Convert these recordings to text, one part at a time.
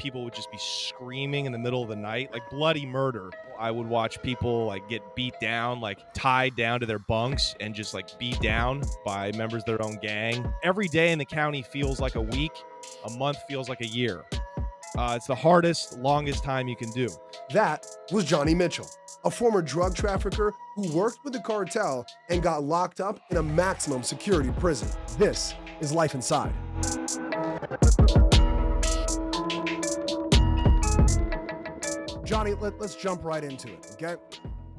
people would just be screaming in the middle of the night, like bloody murder. I would watch people like get beat down, like tied down to their bunks and just like beat down by members of their own gang. Every day in the county feels like a week. A month feels like a year. It's the hardest, longest time you can do. That was Johnny Mitchell, a former drug trafficker who worked with the cartel and got locked up in a maximum security prison. This is Life Inside. Johnny, let's jump right into it, okay?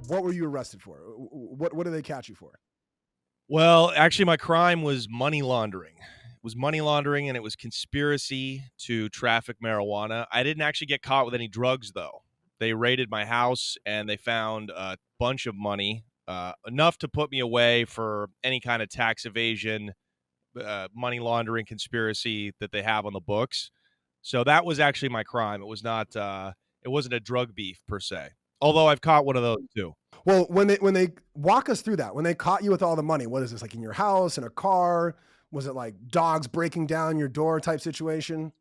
What were you arrested for? What did they catch you for? Well, actually, my crime was money laundering. It was money laundering, and it was conspiracy to traffic marijuana. I didn't actually get caught with any drugs, though. They raided my house, and they found a bunch of money, enough to put me away for any kind of tax evasion, money laundering conspiracy that they have on the books. So that was actually my crime. It was not. It wasn't a drug beef per se. Although I've caught one of those too. Well, when they walk us through that, when they caught you with all the money, what is this, like in your house, in a car? Was it like dogs breaking down your door type situation?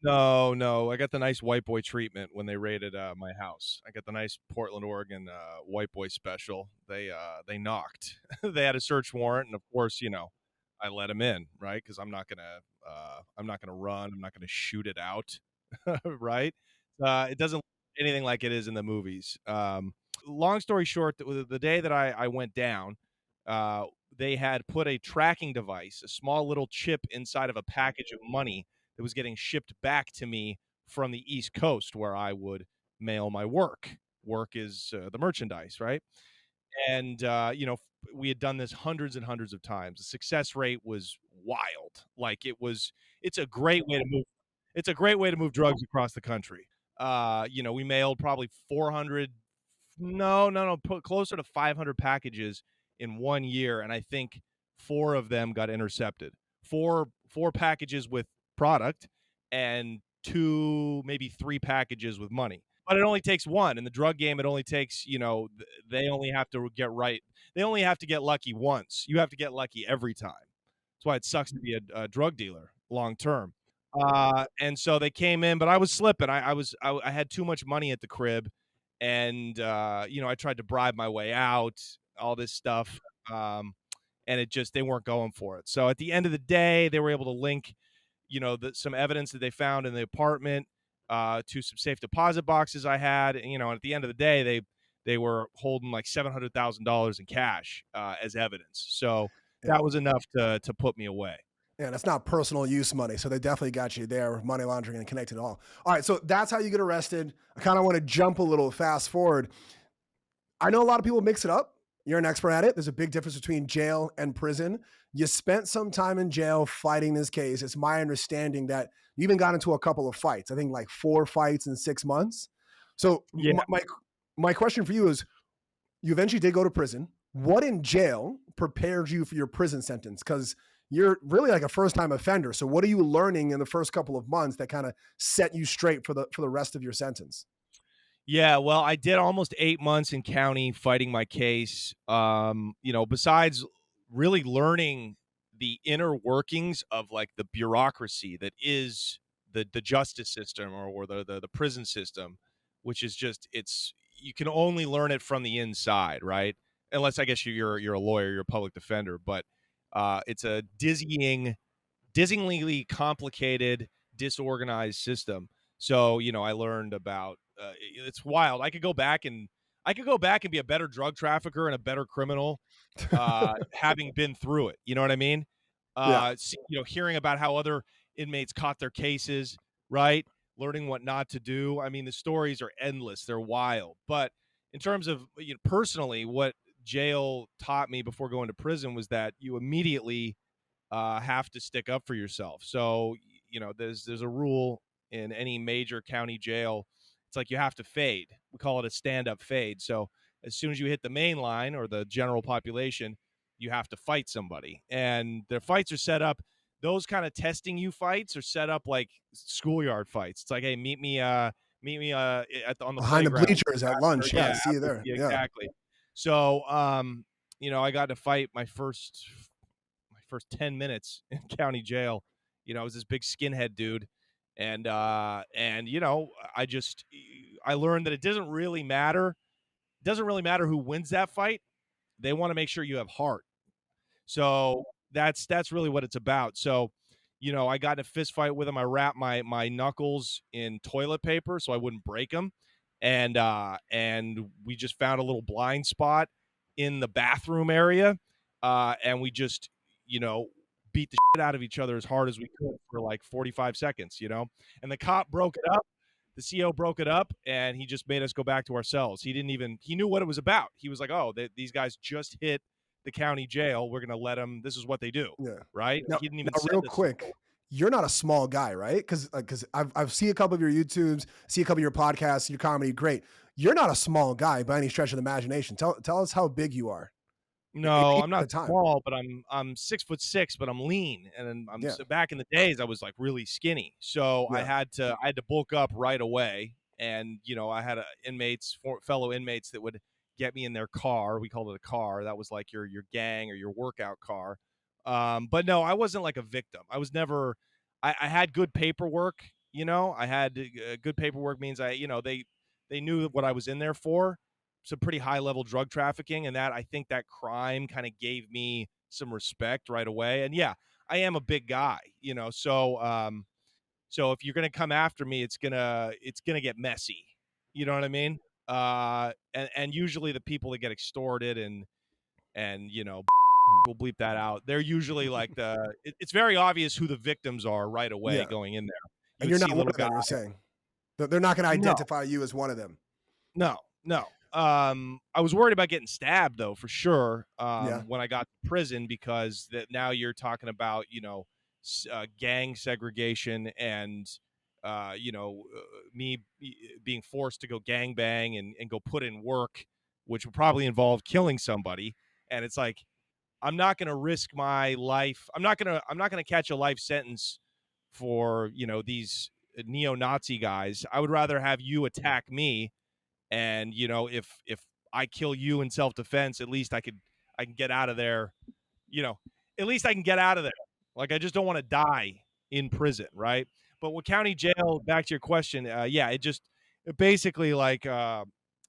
No. I got the nice white boy treatment when they raided my house. I got the nice Portland, Oregon white boy special. They knocked. They had a search warrant, and of course, I let them in, right? Because I'm not gonna run. I'm not gonna shoot it out, right? It doesn't look anything like it is in the movies. Long story short, the day that I went down, they had put a tracking device, a small little chip inside of a package of money that was getting shipped back to me from the East Coast, where I would mail my work. Work is the merchandise, right? And we had done this hundreds and hundreds of times. The success rate was wild. Like it's a great way to move. It's a great way to move drugs across the country. We mailed probably 400, put closer to 500 packages in 1 year, and I think 4 of them got intercepted. Four packages with product and 2, maybe 3 packages with money. But it only takes one. In the drug game, it only takes, they only have to get right. They only have to get lucky once. You have to get lucky every time. That's why it sucks to be a drug dealer long term. And so they came in, but I was slipping. I had too much money at the crib, and I tried to bribe my way out, all this stuff, and they weren't going for it. So at the end of the day, they were able to link, some evidence that they found in the apartment to some safe deposit boxes I had. And at the end of the day, they were holding like $700,000 in cash as evidence. So that was enough to put me away. Yeah, that's not personal use money. So they definitely got you there with money laundering and connected all. All right. So that's how you get arrested. I kind of want to jump a little fast forward. I know a lot of people mix it up. You're an expert at it. There's a big difference between jail and prison. You spent some time in jail fighting this case. It's my understanding that you even got into a couple of fights. I think like 4 fights in 6 months. So yeah. My question for you is, you eventually did go to prison. What in jail prepared you for your prison sentence? Because you're really like a first-time offender. So what are you learning in the first couple of months that kind of set you straight for the rest of your sentence? Yeah, well, I did almost 8 months in county fighting my case. Besides really learning the inner workings of like the bureaucracy that is the justice system or the prison system, which is just you can only learn it from the inside, right? Unless I guess you're a lawyer, you're a public defender, but it's a dizzyingly complicated, disorganized system. So, I learned about it's wild. I could go back and be a better drug trafficker and a better criminal, having been through it. You know what I mean? Hearing about how other inmates caught their cases, right? Learning what not to do. I mean, the stories are endless. They're wild. But in terms of personally, what jail taught me before going to prison was that you immediately have to stick up for yourself. So, there's a rule in any major county jail. It's like you have to fade. We call it a stand-up fade. So as soon as you hit the main line or the general population, you have to fight somebody. And their fights are set up. Those kind of testing you fights are set up like schoolyard fights. It's like, hey, meet me on the behind the playground. bleachers at lunch. Yeah, see you there. Yeah, exactly. So, I got to fight my first 10 minutes in county jail. I was this big skinhead dude, And you know, I learned that it doesn't really matter who wins that fight. They want to make sure you have heart. So that's really what it's about. So, you know, I got in a fist fight with him. I wrapped my knuckles in toilet paper so I wouldn't break them, and we just found a little blind spot in the bathroom area, and we just, you know, beat the shit out of each other as hard as we could for like 45 seconds, you know. And the cop broke it up. The CO broke it up, and he just made us go back to our cells. He knew what it was about. He was like, "Oh, these guys just hit the county jail. We're going to let them. This is what they do." Yeah. Right. Now, He didn't even now, real send us. quick, you're not a small guy, right? Because I've seen a couple of your YouTubes, see a couple of your podcasts, your comedy. Great. You're not a small guy by any stretch of the imagination. Tell us how big you are. No, At I'm the not time. small, but I'm 6'6", but I'm lean, and Yeah. so back in the days I was like really skinny, so Yeah. I had to bulk up right away, and you know I had fellow inmates that would get me in their car. We called it a car. That was like your gang or your workout car. But no, I wasn't like a victim. I was never. I had good paperwork. You know, I had good paperwork means they knew what I was in there for, some pretty high level drug trafficking, and that I think that crime kind of gave me some respect right away. And yeah, I am a big guy, you know, so if you're gonna come after me, it's gonna get messy. You know what I mean? And usually the people that get extorted and you know we'll bleep that out. They're usually like it's very obvious who the victims are right away Yeah. going in there. You And would you're see not one little of them, guys. you're saying. They're not going to No, identify you as one of them. no, no. I was worried about getting stabbed though, for sure. Yeah. When I got to prison, because that now you're talking about, you know, gang segregation and, you know, being forced to go gang bang and go put in work, which would probably involve killing somebody. And it's like, I'm not going to risk my life. I'm not going to catch a life sentence for, you know, these neo-Nazi guys. I would rather have you attack me, and you know, if I kill you in self-defense, at least I can get out of there, you know. At least I can get out of there. Like, I just don't want to die in prison, right? But with county jail, back to your question, yeah, it basically like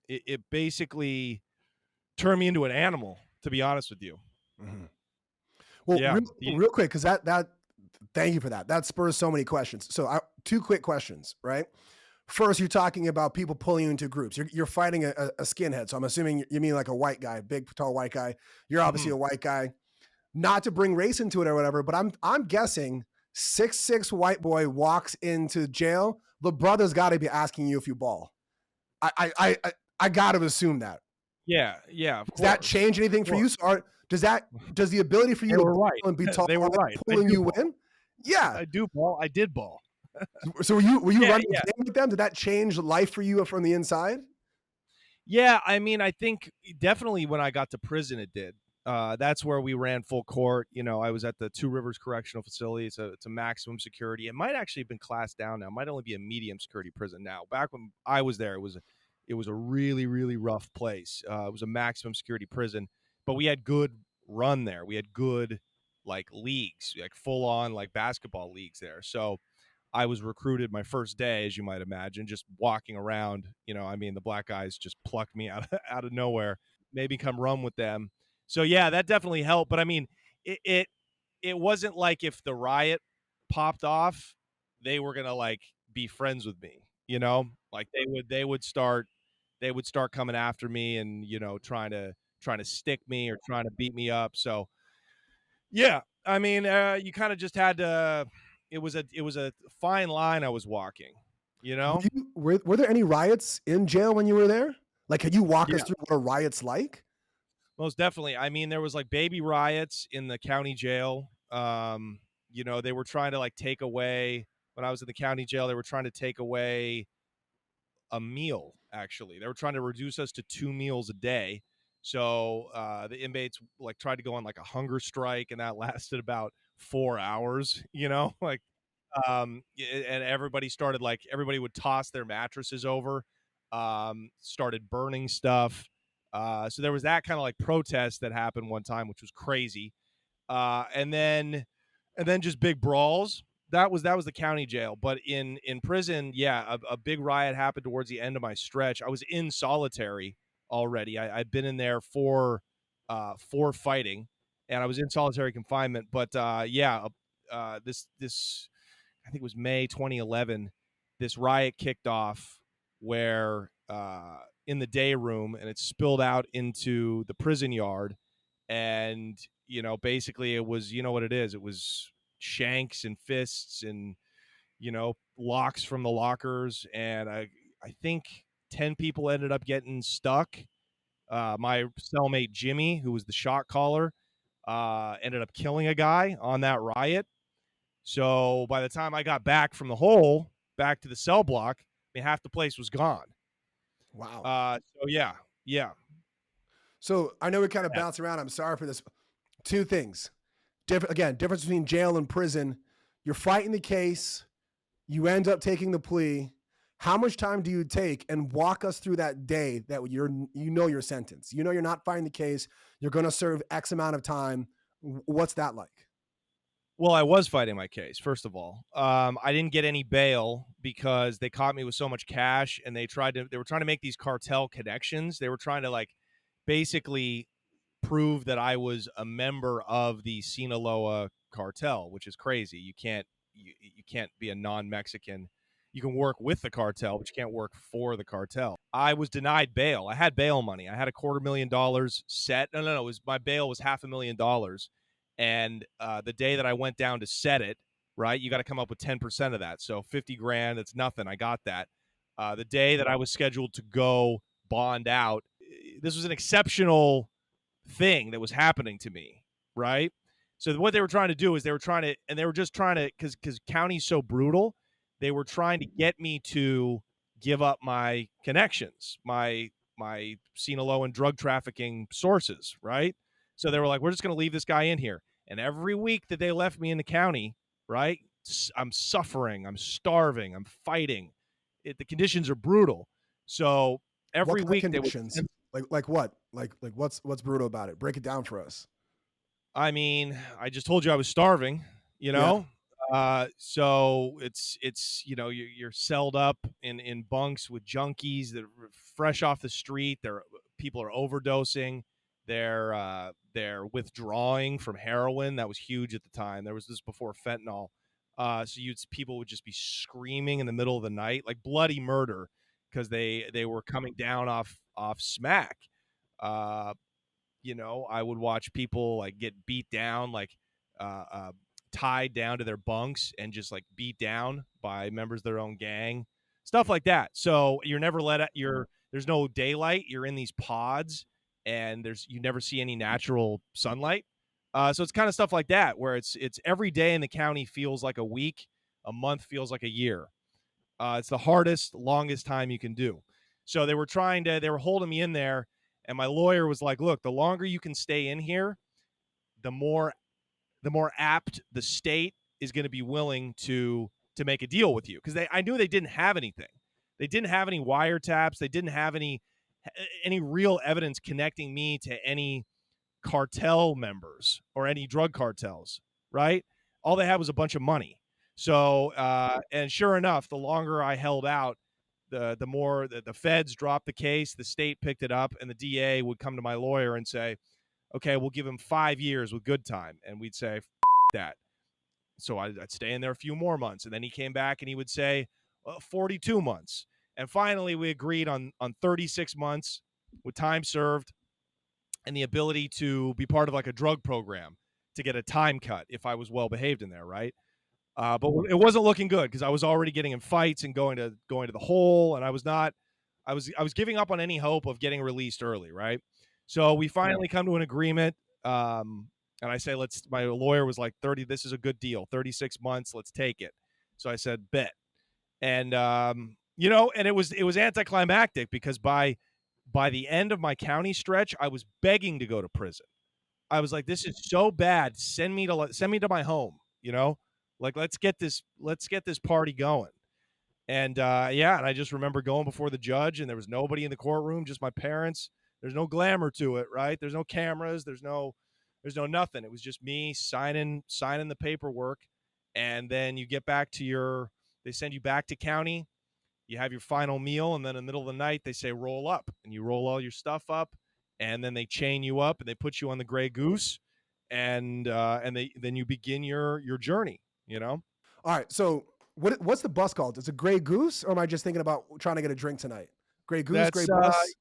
it basically turned me into an animal, to be honest with you. Mhm. Well, Yeah. real quick, because that thank you for that. That spurs so many questions. So, two quick questions, right? First, you're talking about people pulling you into groups. You're fighting a skinhead. So I'm assuming you mean like a white guy, big, tall white guy. You're obviously Mhm. a white guy. Not to bring race into it or whatever, but I'm guessing 6'6" white boy walks into jail. The brother's got to be asking you if you ball. I got to assume that. Yeah, yeah, of Does that course. change anything Of for you? course. So does the ability for you They to were ball right. and be tall They were right. I pulling do you ball. in? Yeah. I do ball. I did ball. So were you Yeah, running yeah. game with them? Did that change life for you from the inside? Yeah, I mean, I think definitely when I got to prison, it did. That's where we ran full court. You know, I was at the Two Rivers Correctional Facility. It's a maximum security. It might actually have been classed down now. It might only be a medium security prison now. Back when I was there, it was a really really rough place. It was a maximum security prison, but we had good run there. We had good like leagues, like full on like basketball leagues there. So I was recruited my first day, as you might imagine, just walking around. You know, I mean, the black guys just plucked me out of, out of nowhere, made me come run with them. So yeah, that definitely helped. But I mean, it it, it wasn't like if the riot popped off, they were gonna like be friends with me. You know, like they would start coming after me and you know trying to stick me or trying to beat me up. So yeah, I mean, you kind of just had to. It was a fine line I was walking, you know. Were there any riots in jail when you were there? Like, could you walk us Yeah, through what a riot's like? most definitely. I mean, there was like baby riots in the county jail. You know, they were trying to like take away when I was in the county jail. They were trying to take away a meal. Actually, they were trying to reduce us to 2 meals a day. So the inmates like tried to go on like a hunger strike, and that lasted about 4 hours. You know, like and everybody would toss their mattresses over, started burning stuff, so there was that kind of like protest that happened one time, which was crazy, and then just big brawls, that was the county jail. But in prison, yeah, a big riot happened towards the end of my stretch. I was in solitary already. I'd been in there for fighting, and I was in solitary confinement. But yeah, this I think it was May 2011. This riot kicked off where in the day room, and it spilled out into the prison yard. And basically it was, what it is. It was shanks and fists and locks from the lockers. And I think 10 people ended up getting stuck. My cellmate Jimmy, who was the shot caller, ended up killing a guy on that riot. So by the time I got back from the hole back to the cell block, I mean, half the place was gone. Wow. So yeah, yeah. So I know we kind of bounce around. I'm sorry for this. Two things. Difference between jail and prison. You're fighting the case. You end up taking the plea. How much time do you take? And walk us through that day that your sentence. You're not fighting the case. You're going to serve X amount of time. What's that like? Well, I was fighting my case, first of all. I didn't get any bail because they caught me with so much cash, and they were trying to make these cartel connections. They were trying to basically prove that I was a member of the Sinaloa cartel, which is crazy. You can't be a non-Mexican. You can work with the cartel, but you can't work for the cartel. I was denied bail. I had bail money. I had $250,000 set. No. It was, my bail was $500,000. And the day that I went down to set it, right, you got to come up with 10% of that. So 50 grand, it's nothing. I got that. The day that I was scheduled to go bond out, this was an exceptional thing that was happening to me, right? So what they were trying to do is they were just trying to, because county's so brutal, they were trying to get me to give up my connections, my Sinaloa and drug trafficking sources, right? So they were like, we're just going to leave this guy in here. And every week that they left me in the county, right, I'm suffering, I'm starving, I'm fighting. The conditions are brutal. So What every kind of week they would. conditions? Like what? Like what's brutal about it? Break it down for us. I mean, I just told you I was starving, you Yeah. know? So it's you're celled up in bunks with junkies that are fresh off the street. People are overdosing. They're withdrawing from heroin. That was huge at the time. There was this before fentanyl. So people would just be screaming in the middle of the night, like bloody murder, because they were coming down off smack. Uh, I would watch people get beat down, uh, uh, tied down to their bunks and just beat down by members of their own gang, stuff like that. So you're never let out. There's no daylight. You're in these pods, and you never see any natural sunlight. So it's kind of stuff like that where it's every day in the county feels like a week, a month feels like a year. It's the hardest, longest time you can do. So they were holding me in there, and my lawyer was like, "Look, the longer you can stay in here, the more apt the state is going to be willing to make a deal with you." Because I knew they didn't have anything. They didn't have any wiretaps. They didn't have any real evidence connecting me to any cartel members or any drug cartels. Right? All they had was a bunch of money. So, and sure enough, the longer I held out, the more the feds dropped the case, the state picked it up, and the DA would come to my lawyer and say, okay, we'll give him 5 years with good time. And we'd say, that. So I'd stay in there a few more months. And then he came back and he would say, 42 months. And finally, we agreed on 36 months with time served and the ability to be part of a drug program to get a time cut if I was well behaved in there, right? But it wasn't looking good because I was already getting in fights and going to the hole, and I was giving up on any hope of getting released early, right? So we finally come to an agreement, and I say, my lawyer was like, 30. This is a good deal, 36 months. Let's take it. So I said, bet, and and it was anticlimactic because by the end of my county stretch, I was begging to go to prison. I was like, this is so bad. Send me to my home, let's get this party going. And yeah, and I just remember going before the judge, and there was nobody in the courtroom, just my parents. There's no glamour to it, right? There's no cameras, there's no nothing. It was just me signing the paperwork. and then you get back to your. They send you back to county. You have your final meal, and then in the middle of the night they say roll up, and you roll all your stuff up, and then they chain you up and they put you on the Gray Goose, and they then you begin your journey. You know, All right. So what's the bus called? Is it Gray Goose, or am I just thinking about trying to get a drink tonight? Gray Goose, Gray that's Bus.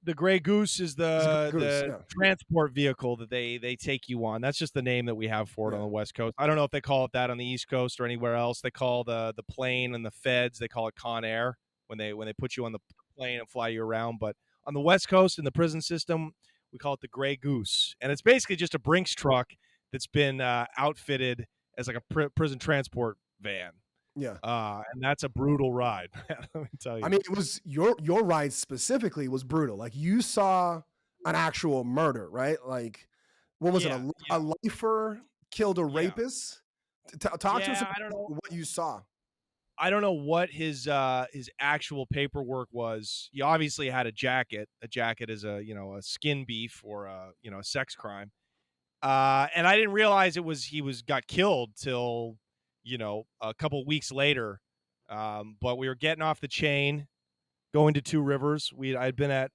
the Gray Goose is Is it Gray Goose? the Yeah. transport vehicle that they take you on. That's just the name that we have for it on Yeah. the West Coast. I don't know if they call it that on the East Coast or anywhere else. They call the plane and the feds, they call it Con Air when they put you on the plane and fly you around. But on the West Coast in the prison system, we call it the Gray Goose, and it's basically just a Brinks truck that's been outfitted as like a prison transport van. Yeah. And that's a brutal ride, man. Let me tell I you. mean, it was your ride specifically was brutal. Like you saw an actual murder, right? Like what was it? Yeah, A lifer killed a yeah, rapist. Talk to us yeah. about what you saw. I don't know what his actual paperwork was. He obviously had a jacket. A jacket is a skin beef or a sex crime. And I didn't realize he was got killed till a couple weeks later. But we were getting off the chain, going to Two Rivers. I'd been at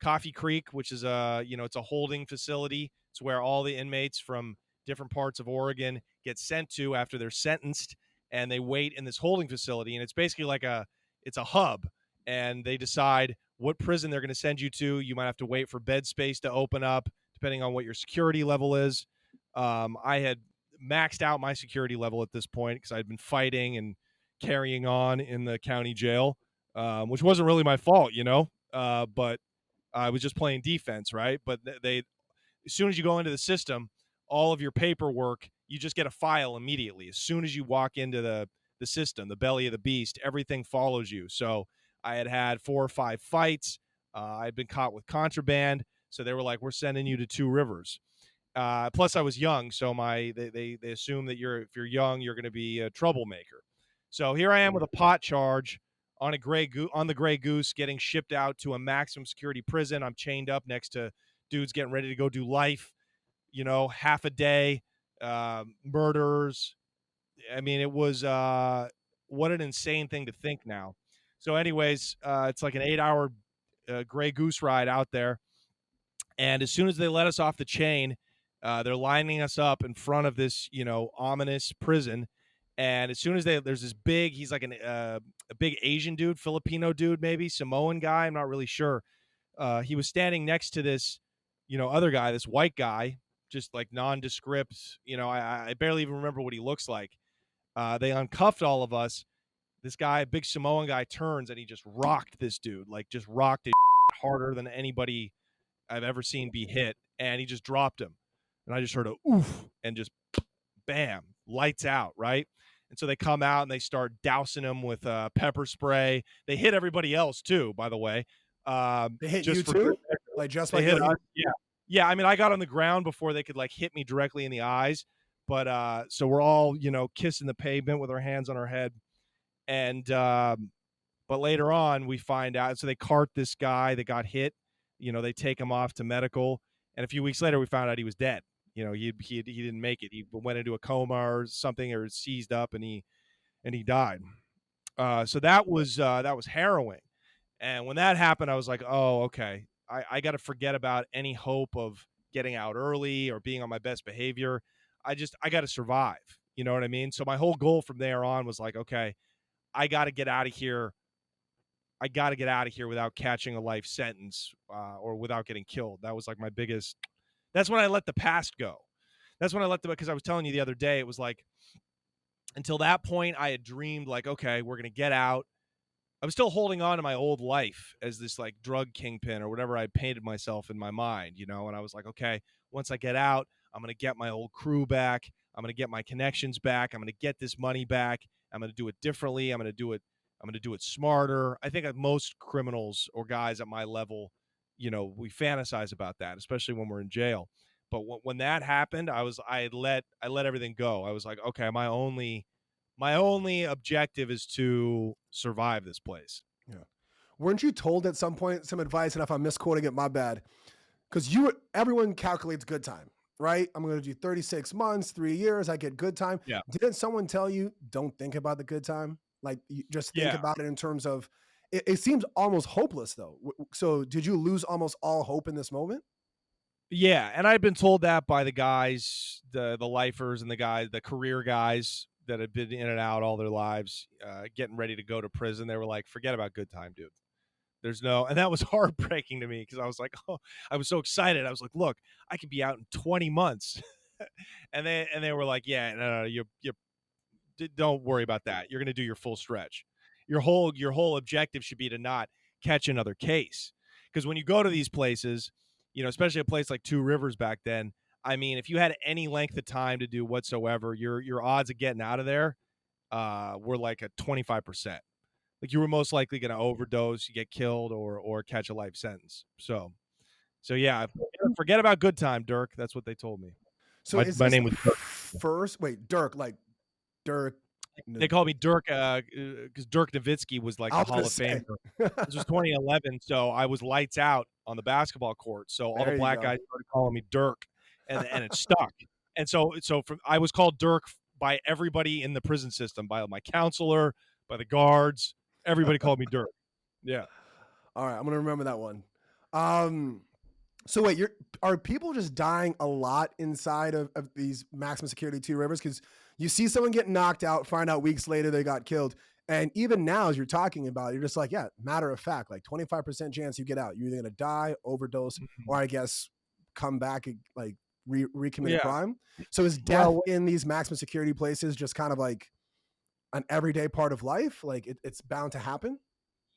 Coffee Creek, which is it's a holding facility. It's where all the inmates from different parts of Oregon get sent to after they're sentenced, and they wait in this holding facility. And it's basically like it's a hub, and they decide what prison they're going to send you to. You might have to wait for bed space to open up, depending on what your security level is. I had maxed out my security level at this point because I'd been fighting and carrying on in the county jail, which wasn't really my fault, but I was just playing defense, right? But they, as soon as you go into the system, all of your paperwork, you just get a file immediately. As soon as you walk into the system, the belly of the beast, everything follows you. So I had 4 or 5 fights. I'd been caught with contraband, so they were like, "We're sending you to Two Rivers." Plus, I was young, so they assume that if you're young, you're going to be a troublemaker. So here I am with a pot charge on the Gray Goose, getting shipped out to a maximum security prison. I'm chained up next to dudes getting ready to go do life. Half a day, murders. I mean, it was what an insane thing to think now. So, anyways, it's like an 8 hour Gray Goose ride out there. And as soon as they let us off the chain, they're lining us up in front of this, ominous prison. And as soon as there's this big, he's like a big Asian dude, Filipino dude, maybe Samoan guy. I'm not really sure. He was standing next to this, other guy, this white guy, just like nondescript. I barely even remember what he looks like. They uncuffed all of us. This guy, big Samoan guy, turns and he just rocked this dude, like just rocked his harder than anybody I've ever seen be hit, and he just dropped him. And I just heard a oof and just bam, lights out, right? And so they come out and they start dousing him with pepper spray. They hit everybody else too, by the way. They hit you Just for good too? measure. Like just They like hit what you us. Yeah. Yeah. I mean, I got on the ground before they could like hit me directly in the eyes. But so we're all, kissing the pavement with our hands on our head. And but later on, we find out. So they cart this guy that got hit. They take him off to medical, and a few weeks later, we found out he was dead. He didn't make it. He went into a coma or something, or seized up, and he died. So that was harrowing. And when that happened, I was like, oh, okay. I got to forget about any hope of getting out early or being on my best behavior. I got to survive. You know what I mean? So my whole goal from there on was like, okay, I got to get out of here. I got to get out of here without catching a life sentence or without getting killed. That was like my biggest. That's when I let the past go. That's when I let the, because I was telling you the other day, it was like until that point, I had dreamed like, okay, we're going to get out. I was still holding on to my old life as this like drug kingpin or whatever I painted myself in my mind, and I was like, okay, once I get out, I'm going to get my old crew back. I'm going to get my connections back. I'm going to get this money back. I'm going to do it differently. I'm going to do it smarter. I think that most criminals or guys at my level, we fantasize about that, especially when we're in jail. But when that happened, I let everything go. I was like, okay, my only objective is to survive this place. Yeah. Weren't you told at some point some advice? And if I'm misquoting it, my bad. Because everyone calculates good time. right? I'm going to do 36 months, 3 years. I get good time. Yeah. Didn't someone tell you don't think about the good time? Like, you just think Yeah. about it in terms of it seems almost hopeless though. So, did you lose almost all hope in this moment? Yeah, and I'd been told that by the guys, the lifers and the career guys that had been in and out all their lives, getting ready to go to prison. They were like, "Forget about good time, dude. There's no," and that was heartbreaking to me because I was like, "Oh," I was so excited. I was like, "Look, I could be out in 20 months," and they were like, "Yeah, no, you don't worry about that. You're going to do your full stretch. Your whole objective should be to not catch another case. Because when you go to these places, especially a place like Two Rivers back then, I mean, if you had any length of time to do whatsoever, your odds of getting out of there were like a 25%. Like you were most likely going to overdose, you get killed, or catch a life sentence. So yeah, forget about good time, Dirk. That's what they told me. So, My is my this name the was Dirk. first wait, Dirk, like Dirk? They called me Dirk because Dirk Nowitzki was like I a was going Hall to of say. Famer. This was 2011, so I was lights out on the basketball court. So all the There you black go. guys started calling me Dirk, and it stuck. And so from I was called Dirk by everybody in the prison system, by my counselor, by the guards. Everybody called me Dirk. Yeah. All right, I'm going to remember that one. Um, So wait, are people just dying a lot inside of these maximum security Two Rivers? Because you see someone get knocked out, find out weeks later they got killed. And even now, as you're talking about it, you're just like, yeah, matter of fact, like 25% chance you get out. You're either gonna die, overdose, or Mhm. I guess come back and like recommit a Yeah. crime. So is death Well, in these maximum security places just kind of like an everyday part of life? Like it's bound to happen?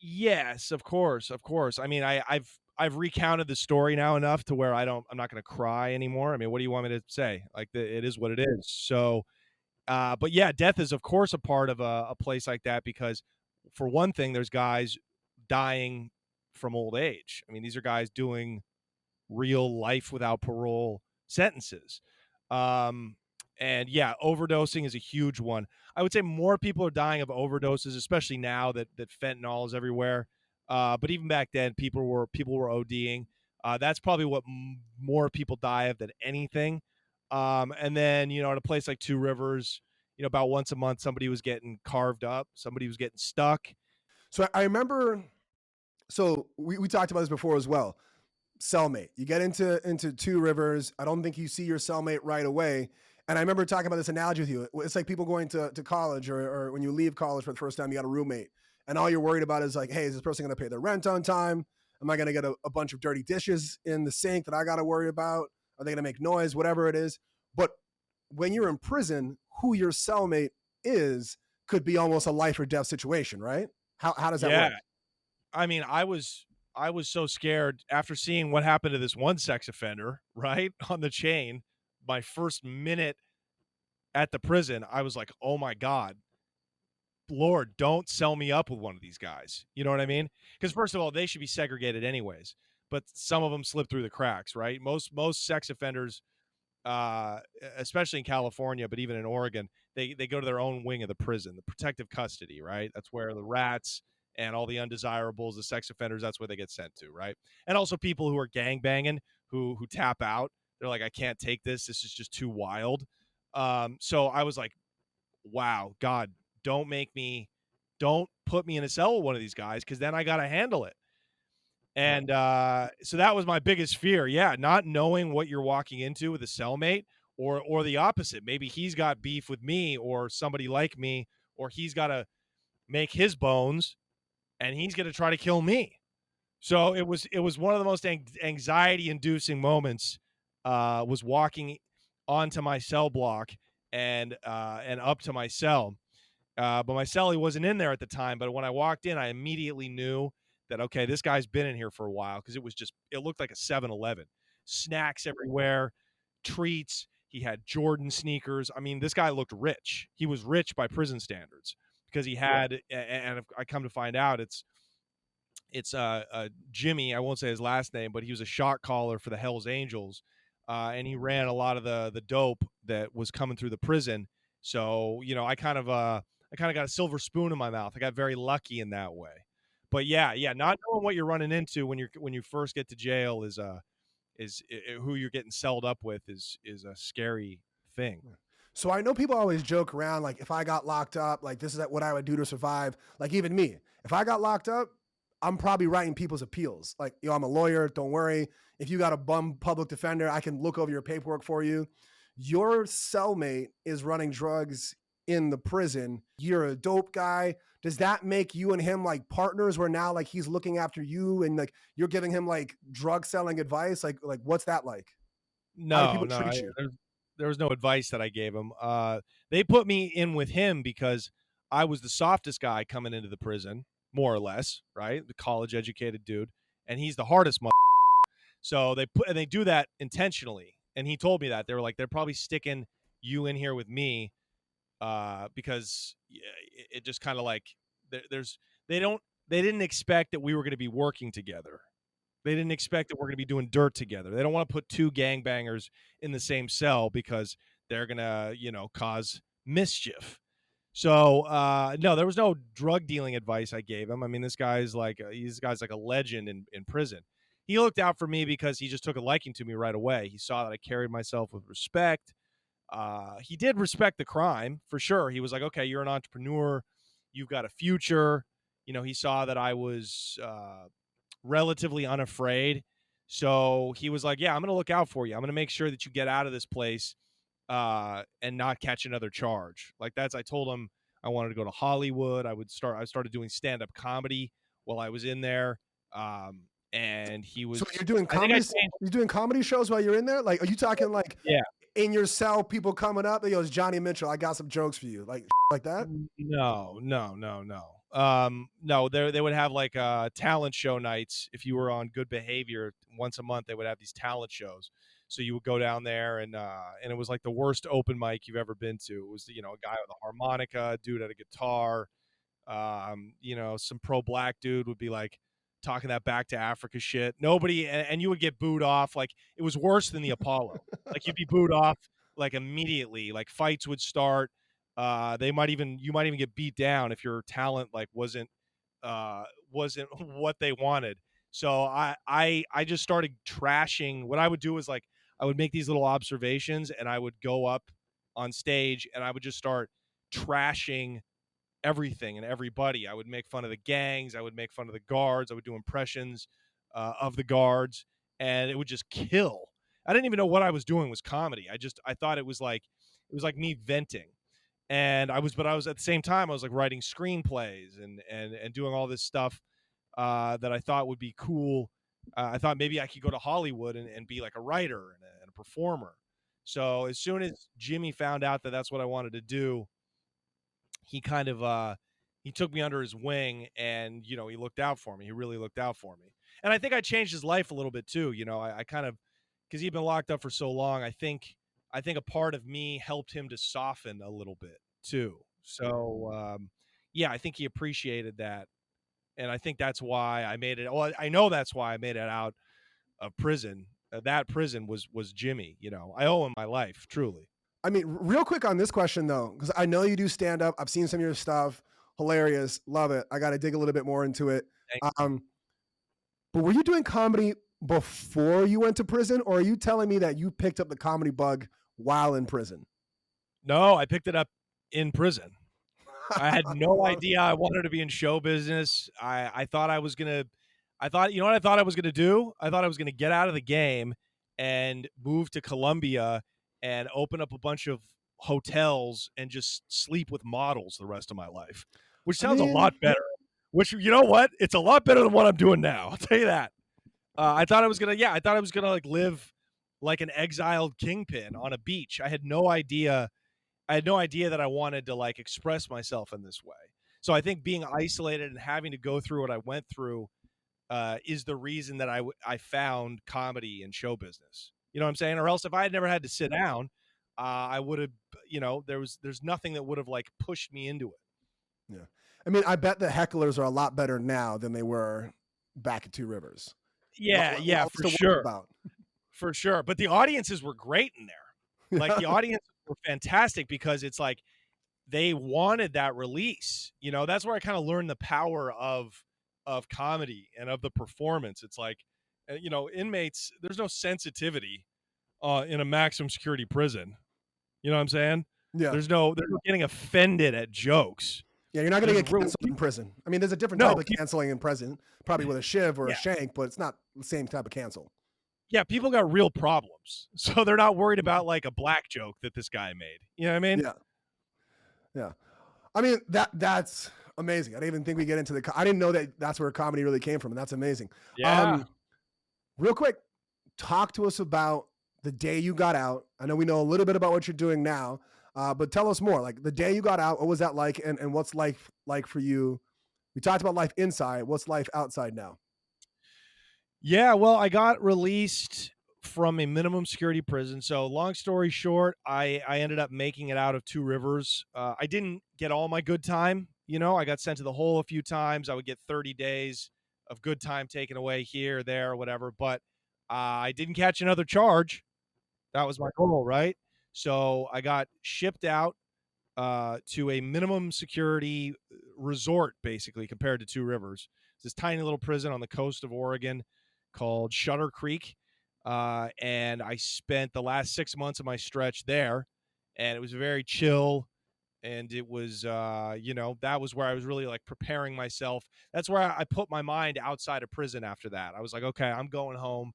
yes, of course, of course. I mean, I've recounted the story now enough to where I'm not going to cry anymore. I mean, what do you want me to say? Like, it is what it is. So, but yeah, death is of course a part of a place like that because, for one thing, there's guys dying from old age. I mean, these are guys doing real life without parole sentences. Um, and yeah, overdosing is a huge one. I would say more people are dying of overdoses, especially now that fentanyl is everywhere. But even back then, people were ODing. That's probably what more people die of than anything. And then at a place like Two Rivers, about once a month, somebody was getting carved up, somebody was getting stuck. So I remember. So we talked about this before as well. Cellmate. You get into Two Rivers. I don't think you see your cellmate right away. And I remember talking about this analogy with you. It's like people going to college or when you leave college for the first time, you got a roommate. And all you're worried about is like, hey, is this person going to pay their rent on time? Am I going to get a bunch of dirty dishes in the sink that I got to worry about? Are they going to make noise? Whatever it is. But when you're in prison, who your cellmate is could be almost a life or death situation, right? How does that Yeah, work? I mean, I was so scared after seeing what happened to this one sex offender, right, on the chain. My first minute at the prison, I was like, "Oh my god, Lord, don't sell me up with one of these guys." You know what I mean? Because first of all, they should be segregated anyways, but some of them slip through the cracks, right? Most sex offenders, especially in California, but even in Oregon, they go to their own wing of the prison, the protective custody, right? That's where the rats and all the undesirables, the sex offenders, that's where they get sent to, right? And also people who are gang banging, who tap out. They're like, I can't take this. This is just too wild. So I was like, wow, God, don't make me, don't put me in a cell with one of these guys because then I got to handle it. And so that was my biggest fear. Yeah, not knowing what you're walking into with a cellmate, or the opposite. Maybe he's got beef with me or somebody like me, or he's got to make his bones and he's going to try to kill me. So it was one of the most anxiety inducing moments. Was walking onto my cell block and up to my cell. But my cellie wasn't in there at the time. But when I walked in, I immediately knew that, okay, this guy's been in here for a while because it looked like a 7-Eleven. Snacks everywhere, treats. He had Jordan sneakers. I mean, this guy looked rich. He was rich by prison standards because he had, and I come to find out, it's Jimmy. I won't say his last name, but he was a shot caller for the Hell's Angels, and he ran a lot of the dope that was coming through the prison. So I kind of got a silver spoon in my mouth. I got very lucky in that way. But yeah, not knowing what you're running into when you first get to jail who you're getting celled up with is a scary thing. So I know people always joke around like if I got locked up, like this is what I would do to survive. Like even me, if I got locked up, I'm probably writing people's appeals. Like, I'm a lawyer. Don't worry. If you got a bum public defender, I can look over your paperwork for you. Your cellmate is running drugs in the prison. You're a dope guy. Does that make you and him like partners where now like he's looking after you and like you're giving him like drug selling advice? Like what's that like? How do No, people no, treat you? there was no advice that I gave him. They put me in with him because I was the softest guy coming into the prison, more or less, right? The college educated dude, and he's the hardest. So they do that intentionally, and he told me that they were like they're probably sticking you in here with me because it just kind of like there's they didn't expect that we were going to be working together. They didn't expect that we're going to be doing dirt together. They don't want to put two gangbangers in the same cell because they're going to, cause mischief. So, no, there was no drug dealing advice I gave him. I mean, this guy's like a legend in prison. He looked out for me because he just took a liking to me right away. He saw that I carried myself with respect. He did respect the crime for sure. He was like, okay, you're an entrepreneur. You've got a future. He saw that I was relatively unafraid. So he was like, yeah, I'm going to look out for you. I'm going to make sure that you get out of this place and not catch another charge. Like I told him I wanted to go to Hollywood. I started doing stand-up comedy while I was in there. And he So was, you're doing I think I comedy. changed. You're doing comedy shows while you're in there. Like, are you talking like Yeah. in your cell, people coming up? Yo, it's Johnny Mitchell. I got some jokes for you. Like that. No, no, no, no. No, they would have like talent show nights. If you were on Good Behavior once a month, they would have these talent shows. So you would go down there and it was like the worst open mic you've ever been to. It was, a guy with a harmonica, a dude had a guitar. Some pro black dude would be like talking that back to Africa shit. Nobody, and you would get booed off. Like it was worse than the Apollo. Like you'd be booed off like immediately. Like fights would start. You might even get beat down if your talent like wasn't what they wanted. So I just started trashing. What I would do is like I would make these little observations and I would go up on stage and I would just start trashing everything and everybody. I would make fun of the gangs. I would make fun of the guards. I would do impressions of the guards, and it would just kill. I didn't even know what I was doing was comedy. I thought it was like me venting, and but I was at the same time I was like writing screenplays and doing all this stuff that I thought would be cool. I thought maybe I could go to Hollywood and be like a writer and a performer. So as soon as Jimmy found out that that's what I wanted to do, he kind of he took me under his wing and he looked out for me. He really looked out for me. And I think I changed his life a little bit too. I kind of, because he'd been locked up for so long, I think a part of me helped him to soften a little bit too. So yeah, I think he appreciated that. And I think that's why I made it. Well, I know that's why I made it out of prison. That prison was Jimmy. I owe him my life, truly. I mean, real quick on this question though, because I know you do stand up. I've seen some of your stuff. Hilarious. Love it. I got to dig a little bit more into it. Thank Um, but were you doing comedy before you went to prison, or are you telling me that you picked up the comedy bug while in prison? No, I picked it up in prison. I had no idea I wanted to be in show business. I thought I was gonna. You know what I thought I was gonna do? I thought I was gonna get out of the game and move to Colombia and open up a bunch of hotels and just sleep with models the rest of my life, which I sounds a mean, lot better. Which you know what? It's a lot better than what I'm doing now. I'll tell you that. I thought I was gonna. Yeah, I thought I was gonna like live like an exiled kingpin on a beach. I had no idea that I wanted to like express myself in this way. So I think being isolated and having to go through what I went through is the reason that I found comedy and show business. You know what I'm saying? Or else if I had never had to sit down, I would have. There's nothing that would have like pushed me into it. yeah. I mean, I bet the hecklers are a lot better now than they were back at Two Rivers. Yeah, yeah, What's for the word sure, about? for sure. But the audiences were great in there. Like the audiences were fantastic because it's like they wanted that release. That's where I kind of learned the power of comedy and of the performance. It's like Inmates, there's no sensitivity in a maximum security prison. You know what I'm saying? Yeah. There's no getting offended at jokes. Yeah, you're not going There's to get real canceled in prison. I mean, there's a different type no, of canceling in prison, probably with a shiv or a yeah, shank, but it's not the same type of cancel. yeah, people got real problems, so they're not worried about like a black joke that this guy made. You know what I mean? Yeah. Yeah. I mean, that's amazing. I didn't even think we get into I didn't know that that's where comedy really came from, and that's amazing. Yeah. Real quick, talk to us about the day you got out. I know we know a little bit about what you're doing now, but tell us more. Like the day you got out, what was that like, and what's life like for you? We talked about life inside. What's life outside now? Yeah, well, I got released from a minimum security prison. So, long story short, I ended up making it out of Two Rivers. I didn't get all my good time. I got sent to the hole a few times. I would get 30 days of good time taken away here, there, whatever. But I didn't catch another charge. That was my goal, right? So I got shipped out to a minimum security resort, basically, compared to Two Rivers. It's this tiny little prison on the coast of Oregon called Shutter Creek. And I spent the last 6 months of my stretch there, and it was very chill. And it was, that was where I was really like preparing myself. That's where I put my mind outside of prison after that. I was like, okay, I'm going home.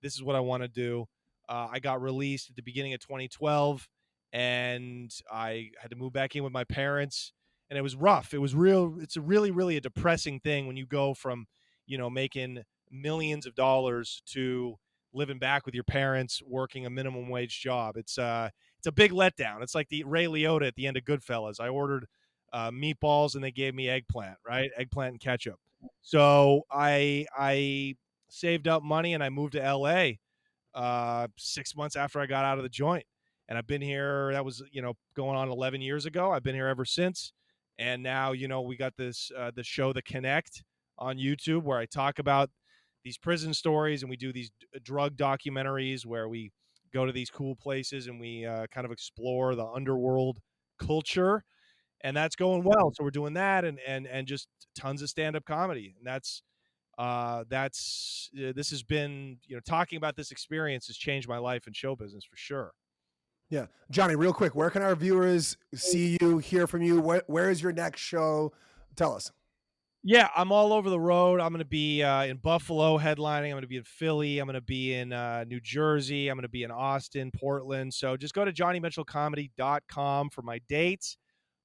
This is what I want to do. I got released at the beginning of 2012, and I had to move back in with my parents, and it was rough. It was real. It's a really, really a depressing thing when you go from, making millions of dollars to living back with your parents, working a minimum wage job. It's a big letdown. It's like the Ray Liotta at the end of Goodfellas. I ordered meatballs and they gave me eggplant, right? Eggplant and ketchup. So I saved up money and I moved to LA 6 months after I got out of the joint. And I've been here, that was, going on 11 years ago. I've been here ever since. And now, we got the show, The Connect, on YouTube, where I talk about these prison stories, and we do these drug documentaries where we go to these cool places and we kind of explore the underworld culture, and that's going well. So we're doing that, and just tons of stand-up comedy, and this has been, talking about this experience has changed my life in show business for sure. Yeah, Johnny, real quick, where can our viewers see you, hear from you? Where is your next show? Tell us. Yeah, I'm all over the road. I'm going to be in Buffalo headlining. I'm going to be in Philly. I'm going to be in New Jersey. I'm going to be in Austin, Portland. So just go to JohnnyMitchellComedy.com for my dates.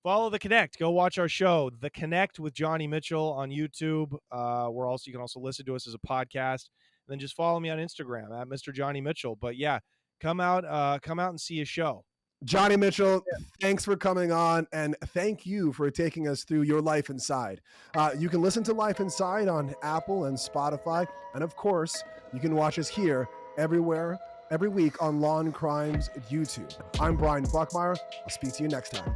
Follow The Connect. Go watch our show, The Connect with Johnny Mitchell, on YouTube. You can also listen to us as a podcast. And then just follow me on Instagram at Mr. Johnny Mitchell. But yeah, come out and see a show. Johnny Mitchell, thanks for coming on, and thank you for taking us through your life inside. You can listen to Life Inside on Apple and Spotify, and of course, you can watch us here everywhere, every week on Law&Crime's YouTube. I'm Brian Buckmeyer. I'll speak to you next time.